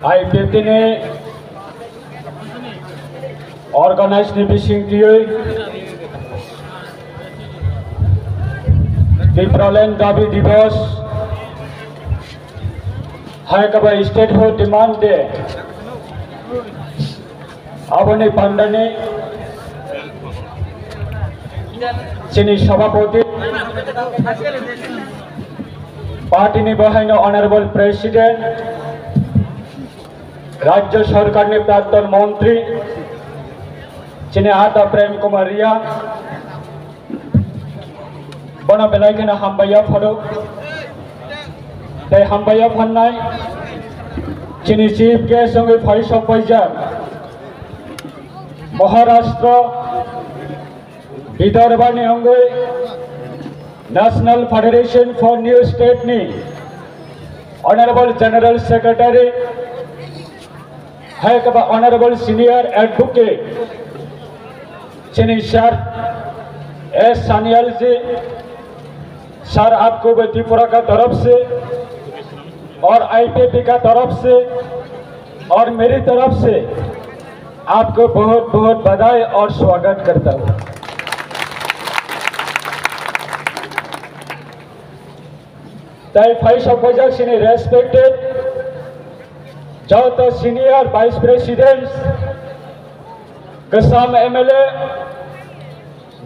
IPTini organized bising tiyoy Tipralan dabi divos hai kaba state ho demand de abone pandane chini sabapoti party ni bahaino honorable president राज्य सरकार ने प्राक्तन मंत्री जिन्हें आता प्रेम कुमार रिया बना बेलाई के ना हमबाया फरो ते हमबाया फन्नाई जिन्हें चीफ गेस्ट होंगे फाइस ऑफ पैजार महाराष्ट्र विदर्भ ने होंगे national federation for new state ने ऑनरेबल जनरल सेक्रेटरी है कब honourable senior advocate sir S Sanyal ji sir आपको त्रिपुरा का तरफ से और आईपीपी का तरफ से और मेरी तरफ से आपको बहुत बहुत बधाई और स्वागत करता हूँ। फाइस ऑफ रेस्पेक्टेड जो सीनियर वाइस प्रेसिडेंट गसाम एमएलए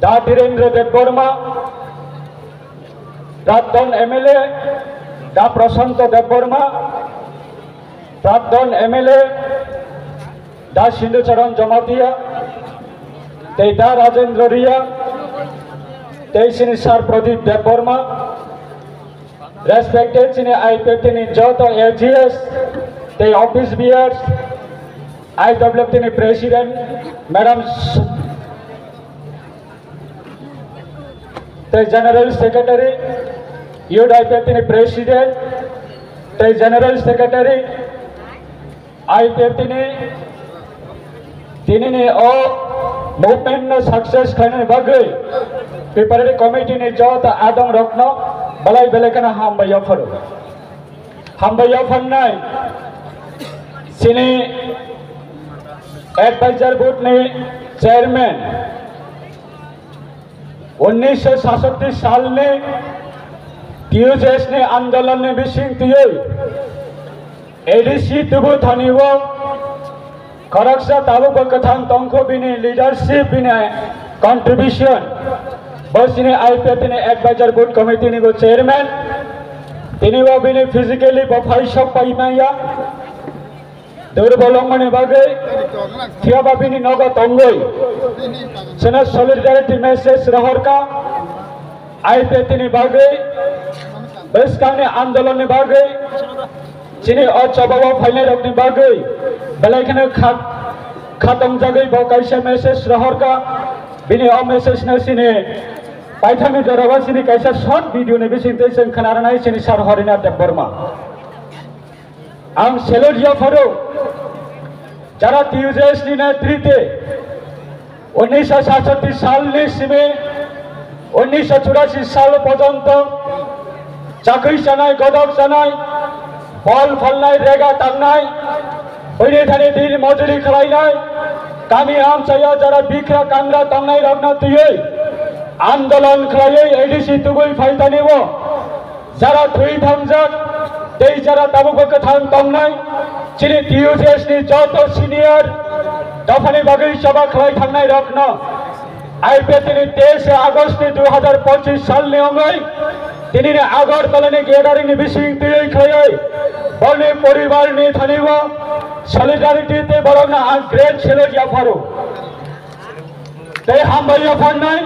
डा धीरेन्द्र देवबर्मा प्राक्तन एमएलए डा प्रशांत देवबर्मा प्राक्तन एमएलए डा सिंधुचरण जमातिया डा राजेंद्र रिया सर प्रदीप देवबर्मा रेस्पेक्टेड सिने आईपीटी जो AGS the office bears IWTini president madam the general secretary UWTini president the general secretary IWTini tinini o movement na success khane bagai preparatory committee ni jota adam rokno balai belekana hambaya fannai cine adviser board ने chairman 1967 साल ने टीयूजेस ने आंदोलन ने बिसिंग तिये ADC तुबु थानिवो खरकसा ताबु बकथान तंको बिने leadership बिने contribution बस इने आईपीटी ने एडवाइजर बोर्ड कमिटी ने चेयरमैन तिनिवो बिने फिजिकली बफाइशप पाइमाया दुर्बलंगने बागे थियाबाबिनी नगा तंगई सेना सॉलिडारिटी मैसेज रहरका आईपीटी बागे बेसकाने आंदोलन ने बागे चिनी अचबावा फाइने रखने बागे बेलाइखने खातम जगै बकाइसे मैसेज रहरका बिनी अ मैसेज ने सिने पाइथामी दरबा सिनी कैसा शॉर्ट वीडियो ने बिसिंते जों खोनानाय सिनी सर हरिनाथ देवबर्मा आं सेलुट याफारो जरा टीयूजेस नि नेतृत्वे 1967 साल नि सिमे 1984 साल पर्यंत चाकरी जानाय गदब जानाय बल फलनाय रेगा तांनाय बैने थाने दिन मजुरी खालायनाय गामि आमसाया जरा बिख्रा कांग्रा तांनाय रखना तियै आंदोलन खालायै एडीसी तुगै फाइतानिवो जरा थुइ थांजाक ते जरा ताबु बकथान तंनाय चिनि टीयूजेस नि जतो सीनियर दफानि बागै सभा खालाय थांनाय रखना आईपीटी नि 23 আগস্ট 2025 साल नि अंगै तिनि ने आगरतला नि गेदारिं नि बिसिं तियै खालाय बने परिवार नि थानिवो सॉलिडारिटी ते बरना आ ग्रेट सेलेट याफारो ते हामबाया फन्नाय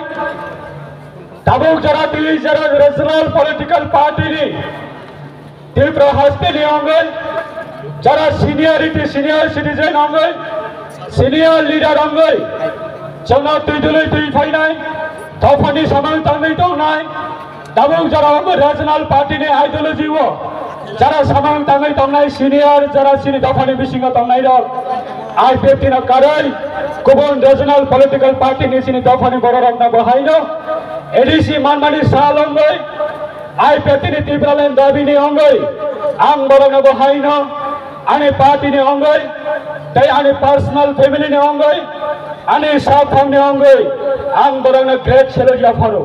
ताबुक जरा तियै जरा रीजनल पॉलिटिकल पार्टी नि त्रिपुरा हस्ते होंगे जरा सीनियरिटी सीनियर सिटीजन होंगे सीनियर लीडर होंगे जोंना तुई तुई फाइनाय दफानि सामान तांगै दंनाय दाबुक जरा होंगे रीजनल पार्टी ने आइडियोलॉजी वो जरा सामान तांगै दंनाय सीनियर जरा सिनि दफानि बिसिंगा दंनाय दं आईपीटी न कारै गुबुन रीजनल पॉलिटिकल पार्टी नि सिनि दफानि बररंना बहायनो एडीसी मानमानि साल होंगे आईपीटी नि त्रिपुरालेन दाबिनि होंगे आं बरनो बहायनो Ani party ni ongoy, tay ani personal family ni ongoy, ani safam ni ongoy, ang borang na great chelo jafaro.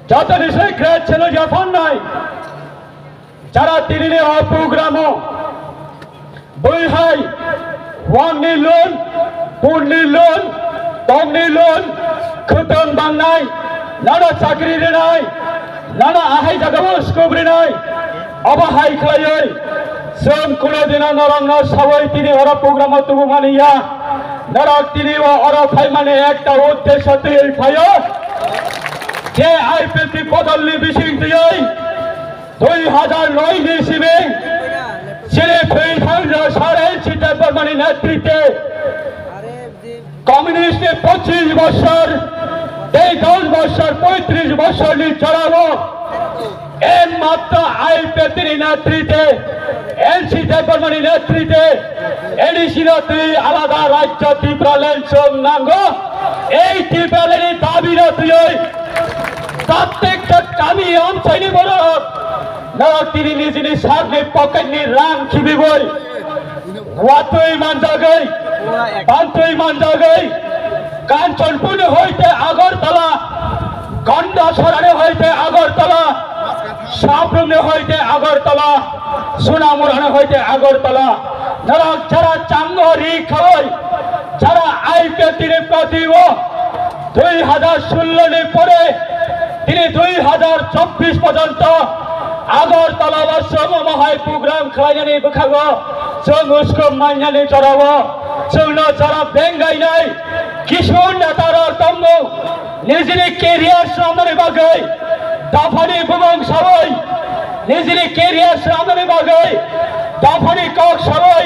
Jata ni say great chelo jafan nai. Jara tini ni programo, boy hai, one ni loan, two ni loan, dong ni loan, khutang bang nai, nana chakri ni nai, nana ahai jagamo scope ni nai, aba hai khlayoy. Sem kuno dina narang na sawai tini ora program tubu maniya narak tini wa ora phai mane ekta uddesho tui phayo je IPT bodolli bising tui 2009 ni sibe sile thui thangja sare chita permani netritwe communist 25 বছর 10 বছর 35 বছর নি চালালো এর মাত্র আইপিএর নেতৃত্বে NC দেববর্মনের নেতৃত্বে এডিসির তুই আলাদা রাজ্য ত্রিপুরাল্যান্ড নাঙ্গ এই ত্রিপুরাল্যান্ডের দাবিরা তুই প্রত্যেকটা কামি অঞ্চলে বড় না তিনি নিজে সামনে পকেটনি রাং খিবি বই ওয়াতই মানজাগৈ পান্তই মানজাগৈ কাঞ্চনপুর হইতে আগরতলা গন্ডাছড়ারে হইতে আগরতলা সাবরুমে হইতে আগরতলা সোনামুড়ানে হইতে আগরতলা যারা চাঙ্গরি খাওয়াই যারা আইপিএর প্রতিব 2016 পরে তিনি 2024 পর্যন্ত আগরতলা বা সমমহাই প্রোগ্রাম খাইনানি বখাগো जों उसको मानिनानै जरावो जोंनो जरा बेंगायनाय किशोर नेतार दंगो निजिनि केरियार खालामनायनि बागै दाफानि बुंबां सावै निजिनि केरियार खालामनायनि बागै दाफानि कक सावै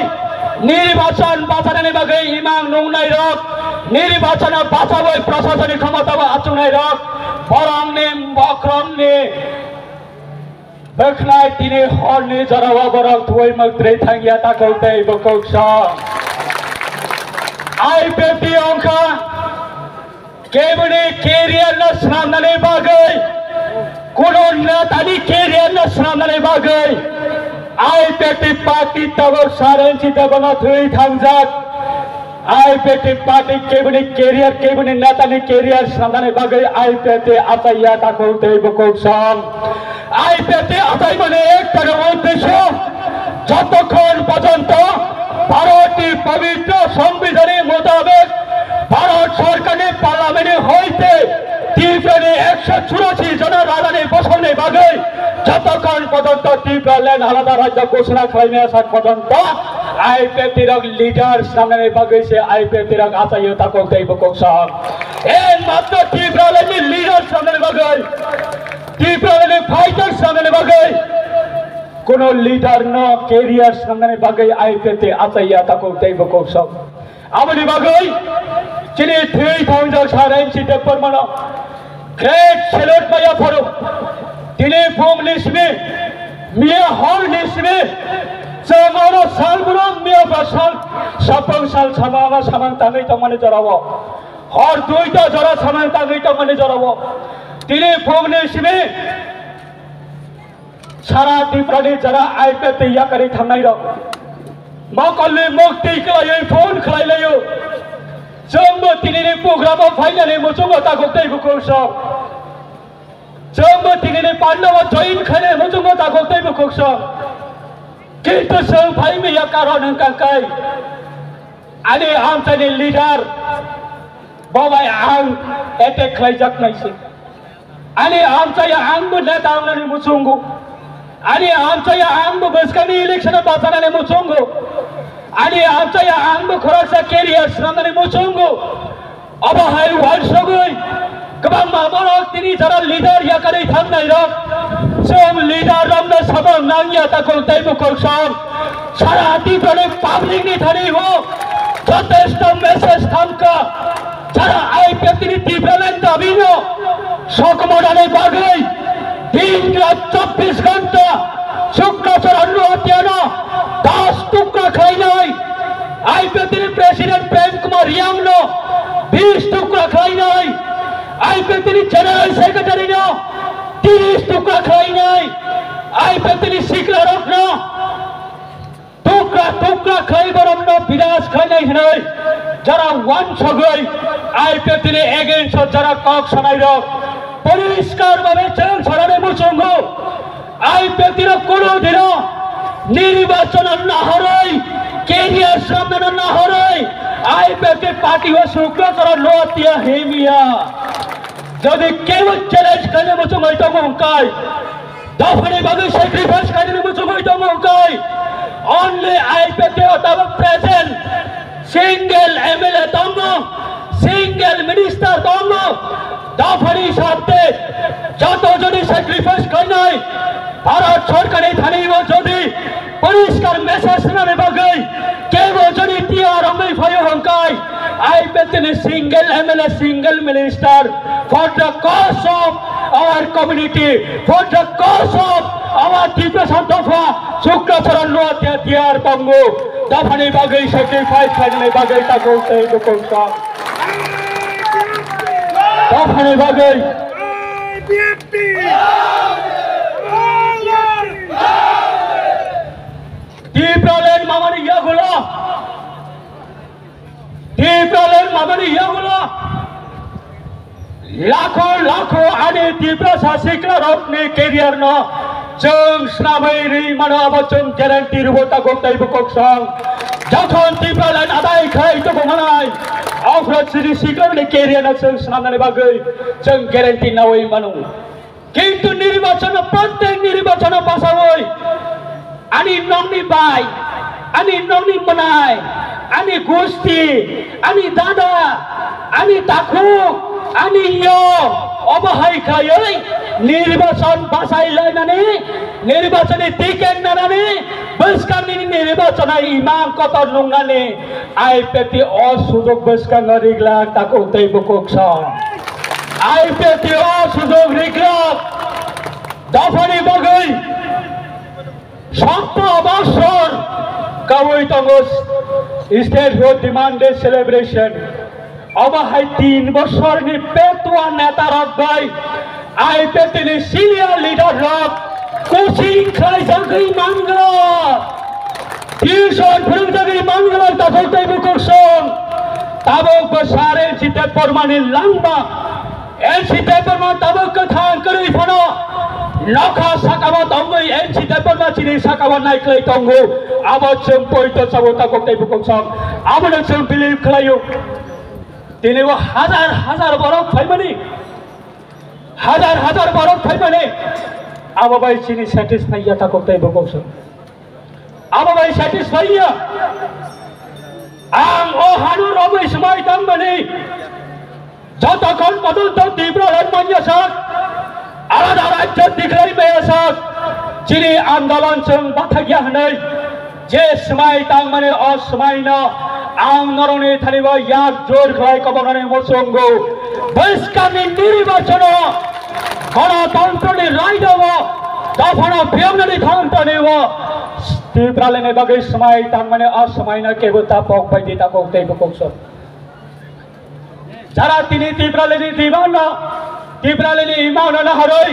निर्वाचन बाचानायनि बागै इमां नंनाय रक निर्वाचन बाचाबै प्रशासनिक क्षमताबो आचुनाय रक बरंनि बक्रमनि Beknai tini horni jarawa borok tuai magdrei thangia takoutei bokoksa. IPT ongka kebuni career na snamnani bagai kuno netani career na snamnani bagai IPT party tabok sarensi tabana thui thangjak IPT party kebuni career kebuni netani career snamnani bagai IPT ataya takoutei bokoksa. আইপিএতে আদায় মানে একটা উদ্দেশ্য যতক্ষণ পর্যন্ত ভারতের পবিত্র সংবিধানের মোতাবেক ভারত সরকারের পার্লামেন্টে হইতে ত্রিপুরার 184 জন রাজানি বসানোর বাগে যতক্ষণ পর্যন্ত ত্রিপুরাল্যান্ড আলাদা রাজ্য ঘোষণা খাইনে আসা পর্যন্ত আইপিএর লিডার সামনে বাগে সে আইপিএর আচাইতা করতেই বকসন এই মাত্র ত্রিপুরাল্যান্ডের লিডার সামনে বাগে ত্রিপুরাল্যান্ডের ফাইটার সামনে বাগে কোন লিডার ন ক্যারিয়ার সামনে বাগে আইপিএতে আচাইতা করতেই বকসন আমনি বাগে যিনি 3000 ডেভেলপমেন্ট গ্রেট সেলুট মাইয়া ফরো তিনি ফর্ম লিসমি মিয়া হল লিসমি जोंनो सालबुरो मिया बासाल सापं साल सामा सामान तांगै तंगमाने जरावो हर दुइटा जरा सामान तांगै तंगमाने जरावो तिनि फंगने सिमे सारा टिप्रानि जरा आइपेते याकारि थांनाय र मकलनि मुक्ति खलायै फोन खलायलायो जोंबो तिनिनि प्रग्रामाव फाइनालि मुचुंगो तागोक्तै बुखौसो जोंबो तिनिनि पान्डवा जइन खाने मुचुंगो तागोक्तै बुखौसो কিন্তু जों फाइमिया कारण हंकांकाय आनि आमचानि लिडार बाबाय आं एटेक खालायजाखनायसै आनि आमचाया आंबो नेता आंनानै मुचुंगो आनि आमचाया आंबो बसकानि इलेक्शनाव बाजानानै मुचुंगो आनि आमचाया आंबो खरसा केरियार खालामनानै मुचुंगो अबाहाय वारसगै गोबां माबारक तिनि जरा लिडार याकारि थांनाय रक जों लिडार रमनो सबं नांगिया ताको दैबो खौसम सारा टिप्रानि पाब्लिकनि थानि हो যথেষ্ট মেসেজ থামকা যারা আইপিএর টিপ্রাল্যান্ড দাবিনো সকমডানে বাগৈ দিন রাত 24 ঘন্টা শুক্রবার অনুয়াতিয়ানো 10 টুকরা খাই নাই আইপিএর প্রেসিডেন্ট প্রেম কুমার রিয়াংনো 20 টুকরা খাই নাই আইপিএর জেনারেল সেক্রেটারি নো 30 টুকরা খাই নাই আইপিএর শিকলা রত্ন টুকরা টুকরা খাইবার বিরাজ খাই নাই যারা ওয়ান সগৈ আইপিএফ দিনে এগেন্স যারা কক শোনাইল পরিষ্কার ভাবে চেন ছড়ানে মুসঙ্গ আইপিএফ দিন কোনোদিন নির্বাচন না হরই কেরিয়ার সামনে না হরই আইপিএফ পার্টি ও শুক্রচরণ লোতিয়া হেমিয়া যদি কেউ চ্যালেঞ্জ করে মুসঙ্গ হইতো মহকাই দফানি ভাবে স্যাক্রিফাইস করে মুসঙ্গ হইতো মহকাই only IPF present single MLA tongo single minister tongo dafari sabte joto jodi sacrifice kornai bharat sarkare thanibo jodi poriskar message sunane bagai kebo jodi tiar amai bhayo honkai IPF single MLA single minister for the cause of our community for the cause of our depression dafa শুক্রচরণ লোয়া তিয়ার পঙ্গু দফানি বাগৈ sacrifice খাইনে বাগৈ তাকো এই কোনটা দফানি বাগৈ BAP তীব্রলেন মামানি ইয়াগুলো লাখো লাখো আনে তীব্র শাসিকরা রত্নে কেরিয়ার ন जों स्नामै मानो आबादजों ग्यारान्टि रुबता गथाय बुकसं जखन टिप्रालाइन आदाय खाय तो बनाय अफ्रोड सिरि सिग्रामनि केरियार जों स्नामनानै बागै जों ग्यारान्टि नावै मानो किन्तु निर्वाचन प्रत्येक निर्वाचन पासावै आनि नंनि बाय आनि नंनि मनाय आनि गोष्ठी आनि दादा आनि ताखु आनि यो अबहाय खायै निर्वाचन बासायलायनानै निर्वाचन टिकेट नानानै बैसकांनि निर्वाचन इमान कतर नंनानै आइपिएफ असुजोग बैसकां रिग्ला ताको दैबकसं आइपिएफ असुजोग रिग्ला दफानि बागै 17 বছর কাবৈ তঙ্গস স্টেট রোড ডিমান্ডে সেলিব্রেশন অবহাই 3 বছরনি পেটুয়া নেতা রগৈ आइपिएफ सिनियर लीडर रक कोचिंग खाई जगै मांगला टिउशन फोरों जगै मांगला ताखौ दैबकसं ताबक बसारे जिते परमानि लांबा एनसिते परमा ताबक कथां करै फनो लखा साकाबा दंगै एनसिते परमा चिनि साकाबा नायख्लै दंगौ आबादजों पयतो साबो ताखौ दैबकसं आबादजों जों बिलिभ खालायो दिनै हाजार हाजार बरफ फाइमानि हजार हजार बरफ फाइमाने आबाबाई चिनि सेटिस्फाइया ताको दैबकसं आबाबाई सेटिस्फाइया आं ओ हानु रबै समाय तांमानि जतखन पदन्त टिप्रालाइन मान्यासाक आलादा राज्य दिख्लाय मेयासाक चिनि आन्दोलन जों बाथागिया हनै जे समाय तांमानि असमायना आं नरनि थानिबा याक जोर खाय कबनानै मोसंगौ बैसकानि निर्वाचन गणतन्त्रनि रायदाव दफाना बियामनानै थांतनेव टिप्रालाइनि बागै समाय तांमानि असमायना केबोता पक बायदि ताको दैबकसं যারা তিনি টিপ্রালাইनि दिबाना टिप्रालाइनि इमावनो नहरै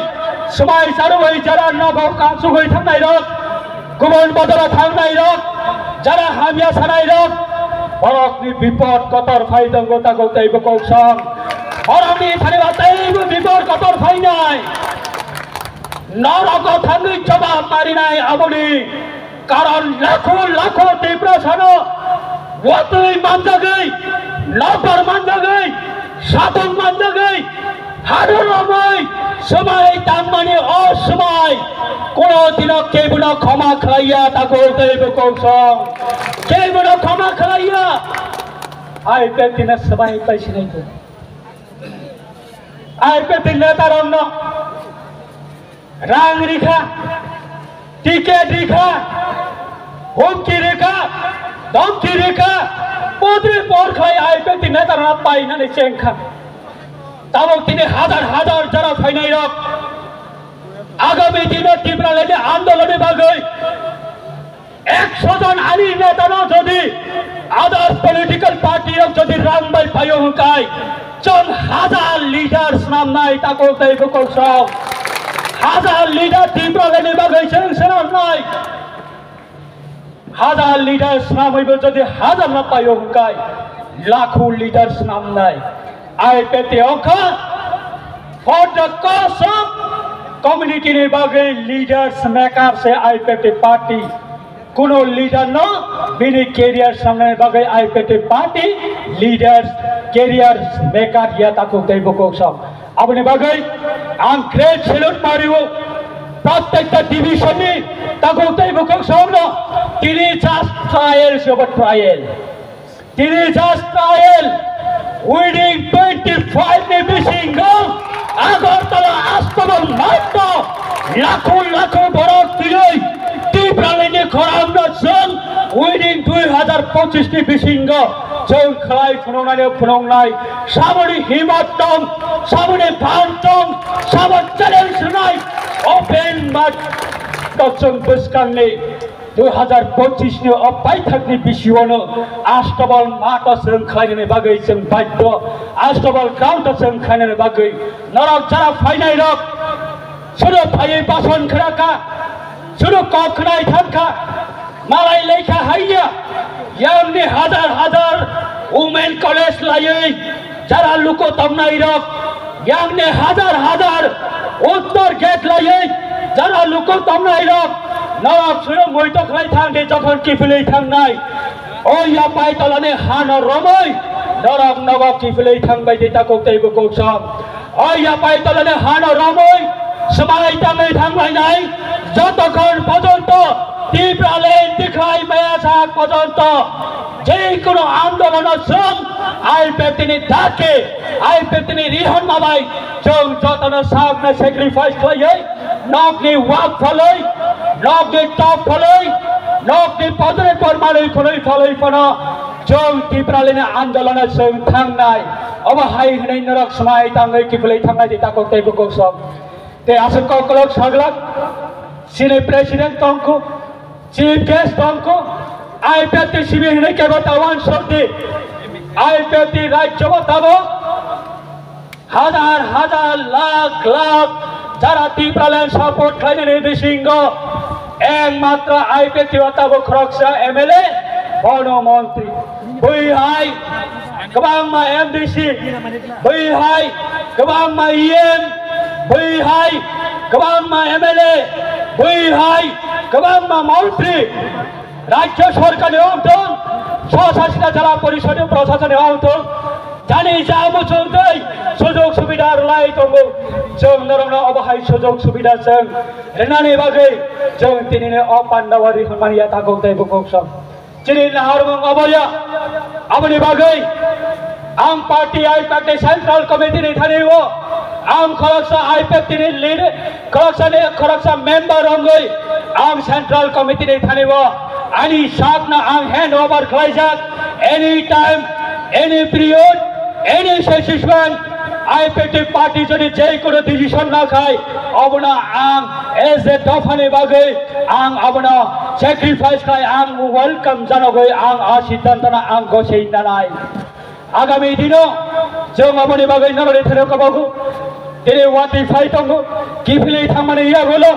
समाय सारुबै যারা नगाव कासुगै थांनाय रक गुबुन बदला थांनाय रक যারা हामिया सानाय रक बरकनि विपद कतर फाइदंगो ताको दैबकसं हरनि थानिबा दैबो विपद कतर फाइनाय नरक थांगै जवाब मारिनाय आबनि कारण लाखो लाखो टिप्रा सानो वतै मानजागै नगर मानजागै सातन मानजागै हादरमै समाय तांमानि असमाय कोनो दिन केबुना क्षमा खालाया ताको दैबकसं केबुना क्षमा खालाया आइपिएफ दिन समाय पाइसिनायखौ आइपिएफ नेतारनो रां रेखा टिकेट रेखा हुमकी रेखा धमकी रेखा पद्री पर्खाय आइपिएफ नेतारना पाइनानै चेंखा ताबक तिनी हाजार हाजार जारा फाइनाय रक आगामी दिने टिप्रालाइनि आन्दोलननि बागै 100 जन आनि नेतानो जदि आदार पलिटिकल पार्टी जदि रांबाय पायो हंकाय जों हाजार लिडार्स नामनाय ताको दैबकसं हाजार लिडार टिप्रालाइनि बागै जों सोनारनाय হাজার লিডার্স নাম হইব যদি হাজার না পাই অঙ্কায় লাখো লিডার্স নাম নাই আইপিএফটি অঙ্কা for the cause of community ने बागे लीडर्स मेकर से आईपीएफटी पार्टी कोनो लीडर न बिनी कैरियर सामने बागे IPFT party leaders career maker या ताको देबो कोसम अपने बागे आम ग्रेट सैल्यूट मारियो प्रत्येकটা ডিভিশনে তাকো দেবো কোসম ন তিনি জাস্ট ট্রায়ালস ওভার ট্রায়াল তিনি জাস্ট ট্রায়াল উইনিং 25 ने বিশিঙ্গ আগরতলা আস্তবল মাত্র লাখো লাখো বড় দিলই টিপ্রালিনে খরাম নজন উইনিং 2025 নি বিশিঙ্গ जों खलाय फुनंनाय सामने हिमतम सामने भानतम सामने चैलेंज नाय ओपन मार्क जों बसखांनि 2025 नि अपाय थाकनि बिसियावनो आस्तबल माटा जों खालायनो बागै जों बाध्य आस्तबल ग्राउन्ड जों खालायनो बागै नरक जारा फायनाय रक सुरु फायै बासन खराका सुरु कखनाय थानखा मालाय लेखा हाइया यामनि हजार हजार वुमेन कलेज लायै जारा लुको तमनाय रक यामनि हजार हजार उत्तर गेट लायै जारा लुको तमनाय रक नरक सुरु मैतो खालाय थांदे जखन किफिलै थांनाय ओ या पायतलाने हान रमै नरक नग किफिलै थांबाय दे ताको तैबो कोसम ओ या पायतलाने हान रमै समाय थांबाय थांबायनाय যতক্ষণ পর্যন্ত তীব্রালেন দেখাই মেয়াসাক পর্যন্ত যে কোনো আন্দোলন শ্রম আইপিএফটি ডাকে আইপিএফটি রিহন মাবাই जों যতন সাকনে স্যাক্রিফাইস খাই নকনি ওয়াক ফলাই নকনি টপ ফলাই নকনি পদরে পরমাণু খলাই ফলাই ফনা जों তীব্রালেন আন্দোলন जों थांनाय अबहाय हनै नरक समाय ताङै किफलै थांनाय दिताको तैबो गोसम ते आसक कलक सागलाक सिने प्रेसिडेंट तंको चीफ गेस्ट तंको आईपीएफटी सिबि हनै के बतावान शक्ति आईपीएफटी राज्य बताबो हजार हजार लाख लाख যারা তীব্রালেন সাপোর্ট খাইনে বিশিঙ্গ একমাত্র আইপিএফটি बताबो খরকসা এমএলএ বনমন্ত্রী बैहाय गोबां एमडीसी बैहाय गोबां इएम बैहाय गोबां एमएलए बैहाय गोबां मन्त्री राज्य सरकारनि अंतन स्वशासित जिला परिषद प्रशासननि अंतन जानि जामु जोंदै सुजुग सुबिदा लाय दंगौ जों नरंनो अबहाय सुजुग सुबिदा जों रेनानि बागै जों दिनैनो अपान्डावारि हमानिया तागौ दैबो सम दिनै नाहारमं अबया आबनि बागै आं पार्टी आईपीएफटी सेंट्रल कमिटिनि थानियो आं खरकसा आईपीएफटी लीड खरकसा मेंबर रंगै आं सेंट्रल कमिटिनि थानियो आनि साकना आं हैंड ओवर खालायजाक any time any period any सेसिसमेंट आईपीएफटी पार्टी जदि जे कोनो डिसिजन ना खाय अबना आं एज ए दफानि बागै आं अबना सैक्रिफाइस खाय आं वेलकम जानगै आं आ सिद्धांतना आं गसैनानाय आगामी दिनो जों अबनि बागै नरदि थेनो कबागु दिनै वाटि फाइ दंगु किफिलै थांमाने यागुलो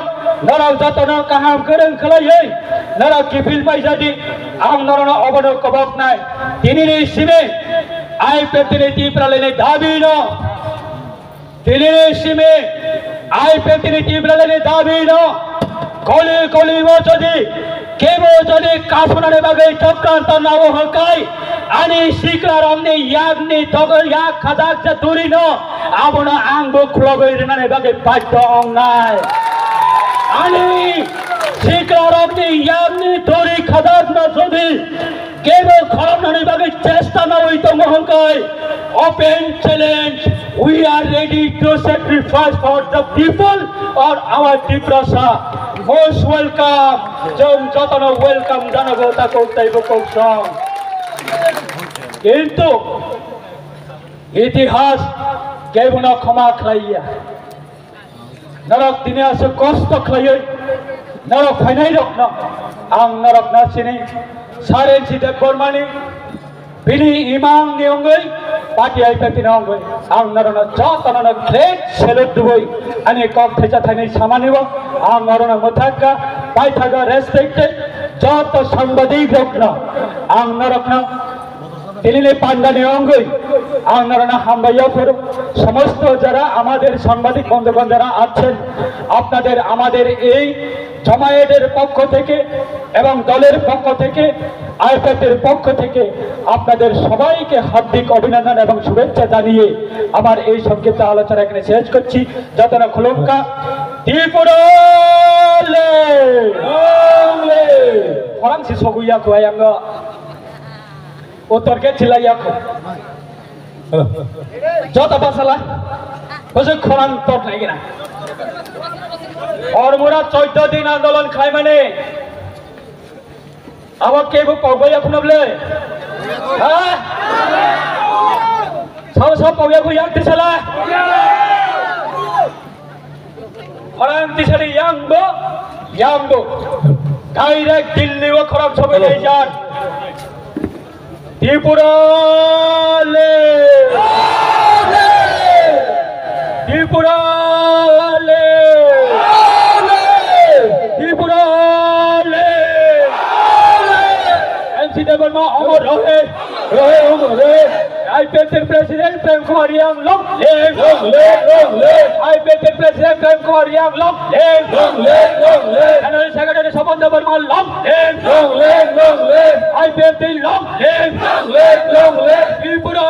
नराव जतन काहाम गोरों खालायै नराव किफिल बायजादि आं नरनो अबनो कबाकनाय दिनैनि सिमे आईपीएफटी তীব্রালেনে দাবি ন दिनैनि सिमे आईपीएफटी তীব্রালেনে दाबी न कलि कलिबो जदि केबो जदि कासनाने बागै चक्रान्त नाव हकाय आनि सिक्रारामनि यागनि तगर याग खाजाक जे दुरि न आबना आंबो खुलबै रेनाने बागै बाध्य अंनाय आनि सिक्रारामनि यागनि दुरि खाजाक न जदि केबो खालामनानै बागै चेष्टा नवै दङ हकाय open challenge we are ready to sacrifice for the people or our Tiprasa most welcome जों जतन वेलकम जानगौ ताको तैबो सम किन्तु इतिहास केबुना क्षमा खालाया नरक दिने आसो कष्ट खालायै नरक फाइनाय रकन आं नरक नासिनि सारेन्सि देब बर्मानि बिनि इमां नियंगै पार्टी आईपीएफटी नंगै आं नरनो जतन ग्रेट सैल्यूट दुबै आनि कक थैजा थाइनै सामानिबो आं नरनो मथाका पाइथागा रेस्पेक्टेड যত সাংবাদিক রক্ষা আংনা রক্ষা তিনি পান্ডানি অঙ্গই আংনারানা হামবাইয়াপুর সমস্ত যারা আমাদের সাংবাদিক বন্ধুগণ যারা আছেন আপনাদের আমাদের এই জমায়েতের পক্ষ থেকে এবং দলের পক্ষ থেকে আইপ্যাকের পক্ষ থেকে আপনাদের সবাইকে হার্দিক অভিনন্দন এবং শুভেচ্ছা জানিয়ে আমার এই সংক্ষিপ্ত আলোচনা এখানে শেষ করছি যতনা খুলুমকা ত্রিপুরালে ফরাংসি সগুইয়া কুয়াই আঙ্গা উত্তরকে চিলাইয়াকো যত পাসালা বসে খরাং তট নাই কিনা और मोरा 14 दिन आंदोलन खाई माने अब के वो पौगया खुनबले हां सब पौगया को याद दिसला खरां दिसले यांगबो डायरेक्ट दिल्ली वो खरां सब ले जान त्रिपुराले त्रिपुराले देवनमा अमर रहे IPL president Prem Kumar यांगलोंग IPL president Prem Kumar यांगलोंग general secretary सबंध वर्मा लोंग आईपीएल लोंग त्रिपुरा